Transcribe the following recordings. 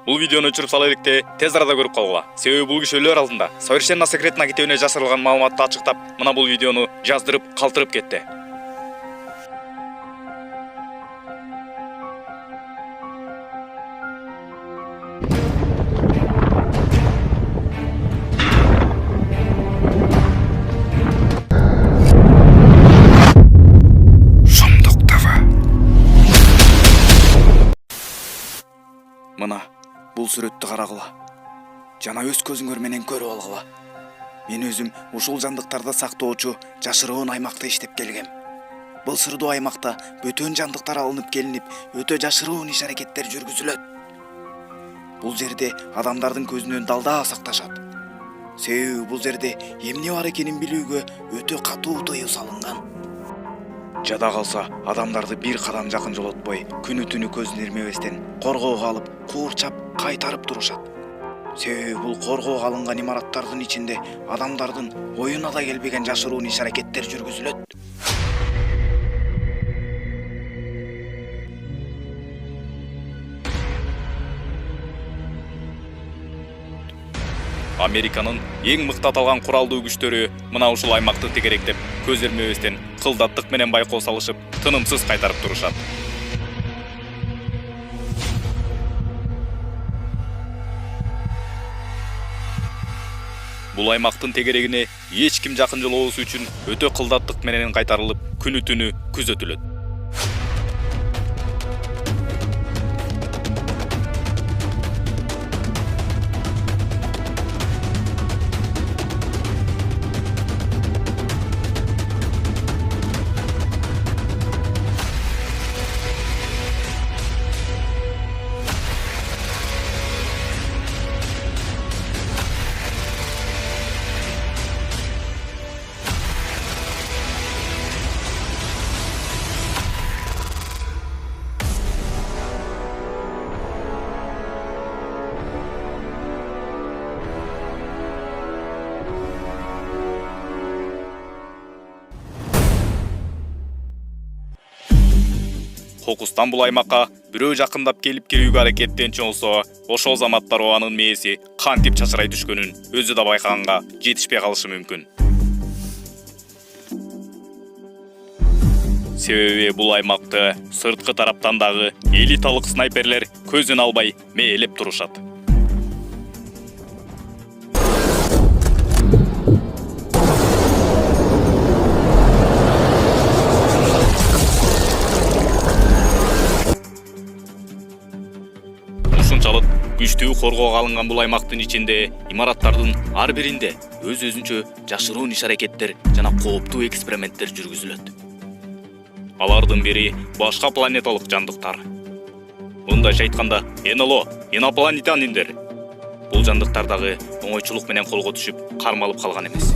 Бул видеону өчүрүп сала электе тез арада көрүп калгыла. Себеби бул киши өлөр алдында совершенно секретно китебине жашырылган маалыматты ачыктап, мына бул видеону жаздырып, калтырып кетти. Мына бул сүрөттү карагыла. Жана өз көзүңөр менен көрүп алгыла. Мен өзүм ушул жандыктарды сактоочу жашыруун аймакта иштеп келгем. Бул сырдуу аймакта бөтөн жандыктар алынып келинип, өтө жашыруун иш-аракеттер жүргүзүлөт. Бул жерде адамдардын көзүнөн далдаа сакташат. Себеби бул жерде эмне бар экенин билүүгө өтө катуу тыюу салынган. Жада калса адамдарды бир кадам жакын жолотпой, күнү түнү көзүн ирмебестен коргоого алып, куурчап, кайтарып турушат. Себеби бул коргоого алынган имараттардын ичинде адамдардын оюна да келбеген жашыруун иш-аракеттер жүргүзүлөт. Американын эң мыкты аталган куралдуу күчтөрү мына ушул аймакты тегеректеп, көз ирмебестен кылдаттык менен байкоо салышып, тынымсыз кайтарып турушат. Бул аймактын тегерегине эч ким жакын жолобосу үчүн өтө кылдаттык менен кайтарылып, күнү түнү күзөтүлөт. Кокустан бул аймакка бирөө жакындап келип кирүүгө аракеттенчү болсо, ошол заматтар анын мээси кантип чачырай түшкөнүн өзү да байкаганга жетишпей калышы мүмкүн. Себеби бул аймакты сырткы тараптан дагы элиталык снайперлер көзүн албай мээлеп турушат. Ушунчалык күчтүү коргоого алынган бул аймактын ичинде имараттардын ар биринде өз-өзүнчө жашыруун иш-аракеттер жана кооптуу эксперименттер жүргүзүлөт. Алардын бири башка планеталык жандыктар. Мындайча айтканда, НЛО, инопланетяниндер. Бул жандыктар дагы оңойчулук менен колго түшүп, кармалып калган эмес.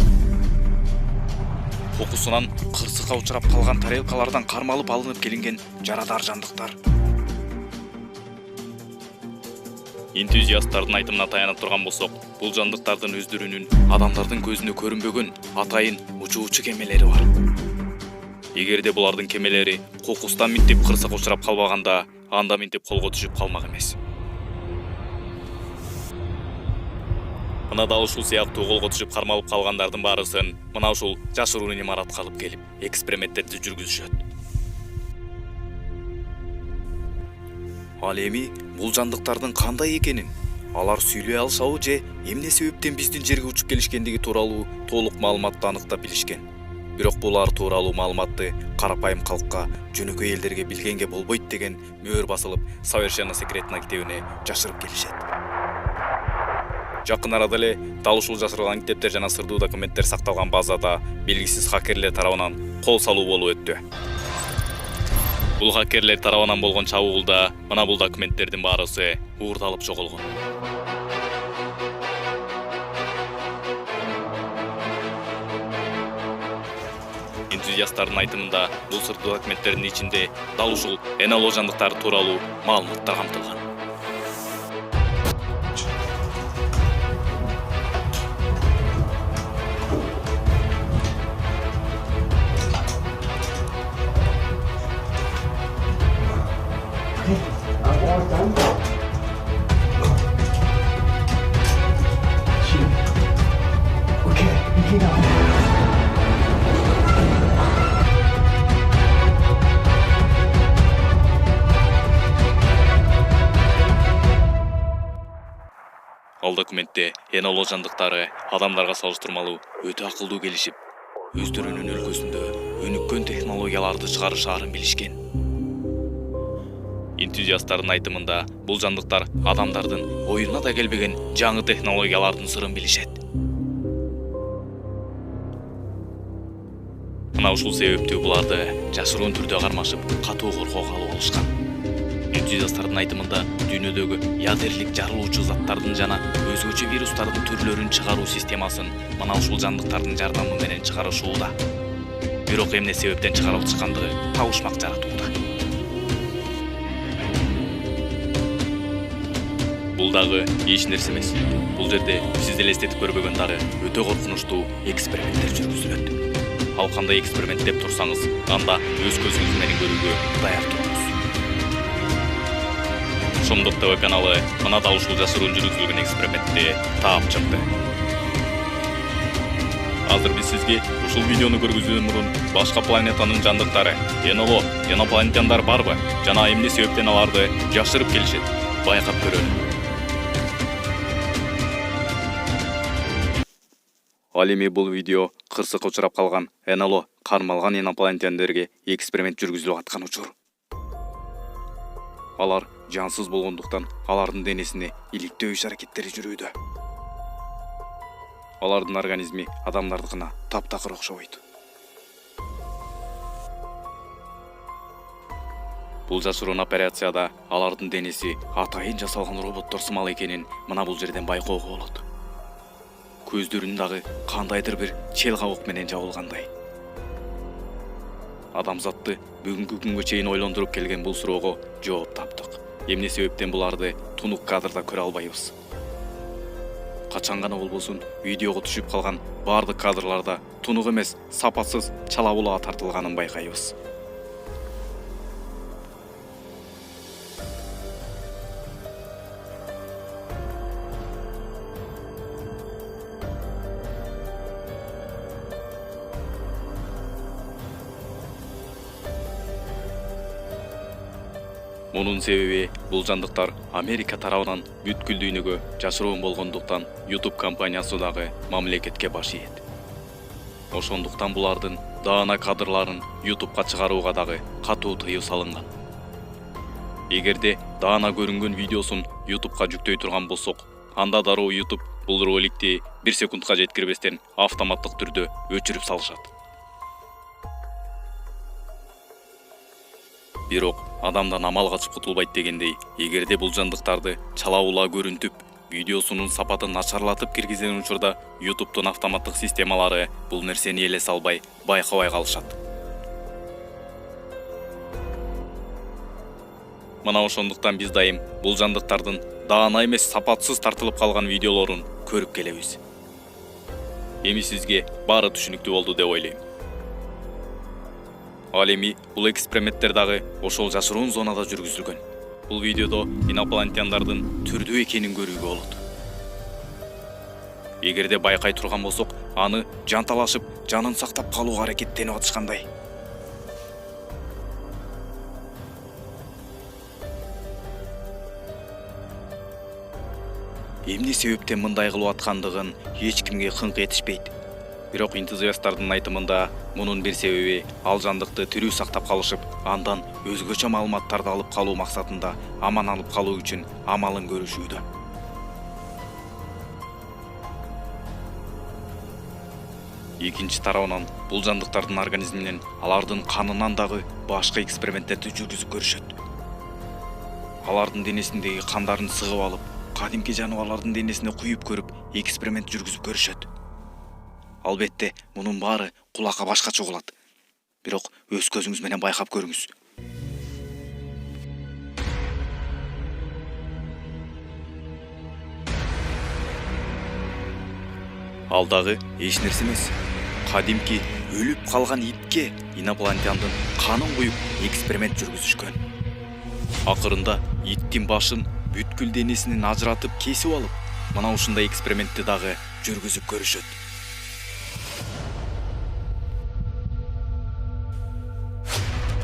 Кокусунан кырсыкка учурап калган тарелкалардан кармалып алынып келинген жарадар жандыктар. Энтузиасттардын айтымына таянып турган болсок, бул жандыктардын өздөрүнүн адамдардын көзүнө көрүнбөгөн атайын учуучу кемелери бар. Эгерде булардын кемелери кокустан минтип кырсыкка учурап калбаганда, анда минтип колго түшүп калмак эмес. Мына да ушул сыяктуу колго түшүп кармалып калгандардын баарысын мына ушул жашыруун имаратка алып келип, эксперименттерди жүргүзүшөт. Ал эми бул жандыктардын кандай экенин, алар сүйлөй алышабы же эмне себептен биздин жерге учуп келишкендиги тууралуу толук маалыматты аныктап билишкен. Бирок булар тууралуу маалыматты карапайым калкка, жөнөкөй элдерге билгенге болбойт деген мөөр басылып, совершенно секретно китебине жашырып келишет. Жакын арада эле дал ушул жашырылган китептер жана сырдуу документтер сакталган базада белгисиз хакерлер тарабынан кол салуу болуп өттү. Бул хакерлер тарабынан болгон чабуулда мына бул документтердин баарысы уурдалып жоголгон. Энтузиасттардын айтымында бул сырдуу документтердин ичинде дал ушул НЛО жандыктары тууралуу маалыматтар камтылган. Ал документте НЛО жандыктары адамдарга салыштырмалуу өтө акылдуу келишип, өздөрүнүн өлкөсүндө өнүккөн технологияларды чыгарышаарын билишкен. Энтузиасттардын айтымында бул жандыктар адамдардын оюна да келбеген жаңы технологиялардын сырын билишет. Мына ушул себептүү буларды жашыруун түрдө кармашып, катуу коргоого алып алышкан. Энтузиасттардын айтымында дүйнөдөгү ядерлик жарылуучу заттардын жана өзгөчө вирустардын түрлөрүн чыгаруу системасын мына ушул жандыктардын жардамы менен чыгарышууда. Бирок эмне себептен чыгарылып чыккандыгы табышмак жаратууда. Бул дагы эч нерсе эмес. Бул жерде сиз элестетип көрбөгөн дагы өтө коркунучтуу эксперименттер жүргүзүлөт. Ал кандай эксперимент деп турсаңыз, анда өз көзүңүз менен көрүүгө даяр туруңуз. Шумдук ТВ каналы мына да ушул жашыруун жүргүзүлгөн экспериментти таап чыкты. Азыр биз сизге ушул видеону көргөзүүдөн мурун башка планетанын жандыктары, НЛО, инопланетяндар барбы жана эмне себептен аларды жашырып келишет, байкап көрөлү. Ал эми бул видео кырсыкка учурап калган НЛО кармалган инопланетяндерге эксперимент жүргүзүлүп аткан учур. Алар жансыз болгондуктан алардын денесине иликтөө иш-аракеттери жүрүүдө. Алардын организми адамдардыкына таптакыр окшобойт. Бул жашыруун операцияда алардын денеси атайын жасалган роботтор сымал экенин мына бул жерден байкоого болот. Көздөрүн дагы кандайдыр бир чел кабык менен жабылгандай. Адамзатты бүгүнкү күнгө чейин ойлондуруп келген бул суроого жооп таптык. Эмне себептен буларды тунук кадрда көрө албайбыз? Качан гана болбосун видеого түшүп калган бардык кадрларда тунук эмес, сапасыз чала булаа тартылганын байкайбыз. Мунун себеби бул жандыктар Америка тарабынан бүткүл дүйнөгө жашыруун болгондуктан YouTube компаниясы дагы мамлекетке баш ийет. Ошондуктан булардын даана кадрларын YouTube'га чыгарууга дагы катуу тыюу салынган. Эгерде даана көрүнгөн видеосун YouTube'га жүктөй турган болсок, анда дароо YouTube бул роликти 1 секундка жеткирбестен автоматтык түрдө өчүрүп салышат. Бирок адамдан амал качып кутулбайт дегендей, эгерде бул жандыктарды чала булаа көрүнтүп, видеосунун сапатын начарлатып киргизген учурда YouTube'дун автоматтык системалары бул нерсени элесе албай, байкабай калышат. Мына ошондуктан биз дайым бул жандыктардын даана эмес сапатсыз тартылып калган видеолорун көрүп келебиз. Эми сизге баары түшүнүктүү болду деп ойлойм. Ал эми бул эксперименттер дагы ошол жашыруун зонада жүргүзүлгөн. Бул видеодо инопланетяндардын түрдүү экенин көрүүгө болот. Эгерде байкай турган болсок, аны жанталашып, жанын сактап калууга аракеттенип атышкандай. Эмне себептен мындай кылып аткандыгын эч кимге кыңк этишпейт. Бирок энтузиасттардын айтымында мунун бир себеби ал жандыкты тирүү сактап калышып, андан өзгөчө маалыматтарды алып калуу максатында аман алып калуу үчүн амалын көрүшүүдө. Экинчи тарабынан бул жандыктардын организминен алардын канынан дагы башка эксперименттерди жүргүзүп көрүшөт. Алардын денесиндеги кандарын сыгып алып, кадимки жаныбарлардын денесине куюп көрүп, эксперимент жүргүзүп көрүшөт. Албетте, мунун баары кулакка башкача угулат. Бирок өз көзүңүз менен байкап көрүңүз. Ал дагы эч нерсе эмес. Кадимки өлүп калган итке инопланетяндын канын куюп эксперимент жүргүзүшкөн. Акырында иттин башын бүткүл денесинен ажыратып кесип алып, мына ушундай экспериментти дагы жүргүзүп көрүшөт.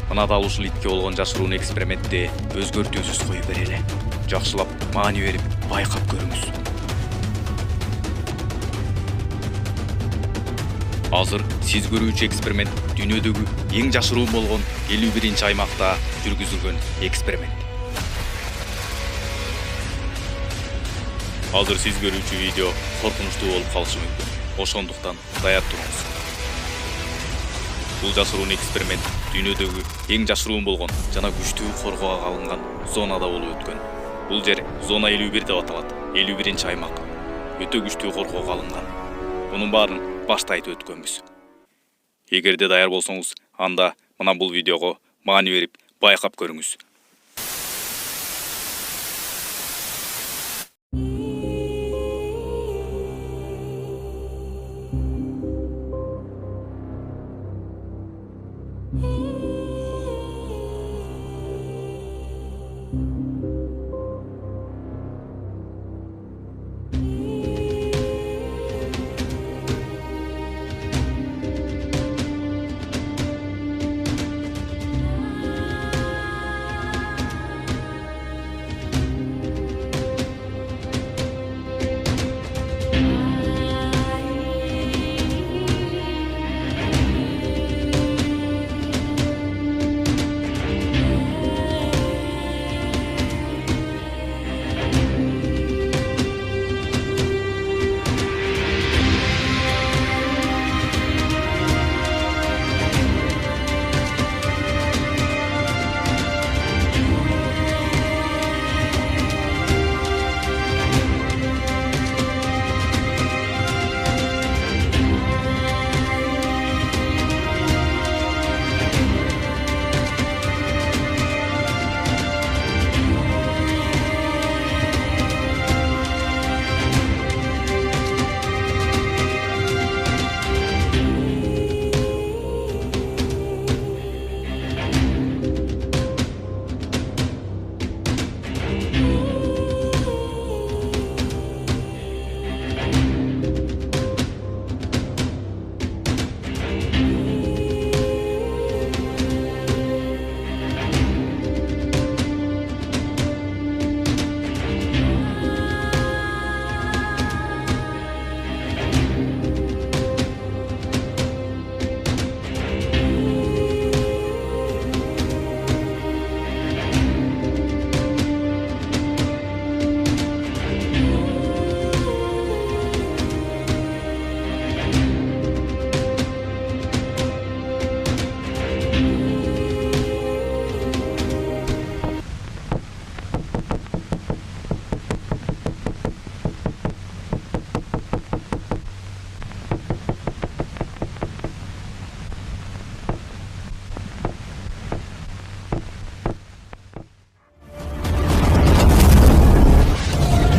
Мына дал ушул итке болгон жашыруун экспериментти өзгөртүүсүз коюп берели. Жакшылап маани берип байкап көрүңүз. Азыр сиз көрүүчү эксперимент дүйнөдөгү эң жашыруун болгон 51-чи аймакта жүргүзүлгөн эксперимент. Азыр сиз көрүүчү видео коркунучтуу болуп калышы мүмкүн. Ошондуктан даяр туруңуз. Бул жашыруун эксперимент дүйнөдөгү эң жашыруун болгон жана күчтүү коргоого алынган зонада болуп өткөн. Бул жер зона 51 деп аталат. 51-чи аймак. Өтө күчтүү коргоого алынган. Мунун баарын башта айтып өткөнбүз. Эгерде даяр болсоңуз, анда мына бул видеого маани берип байкап көрүңүз.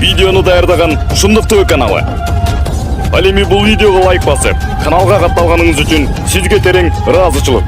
Видеону даярдаган Шындык ТВ каналы. Ал эми бул видеого лайк басып, каналга катталганыңыз үчүн сизге терең ыраазычылык.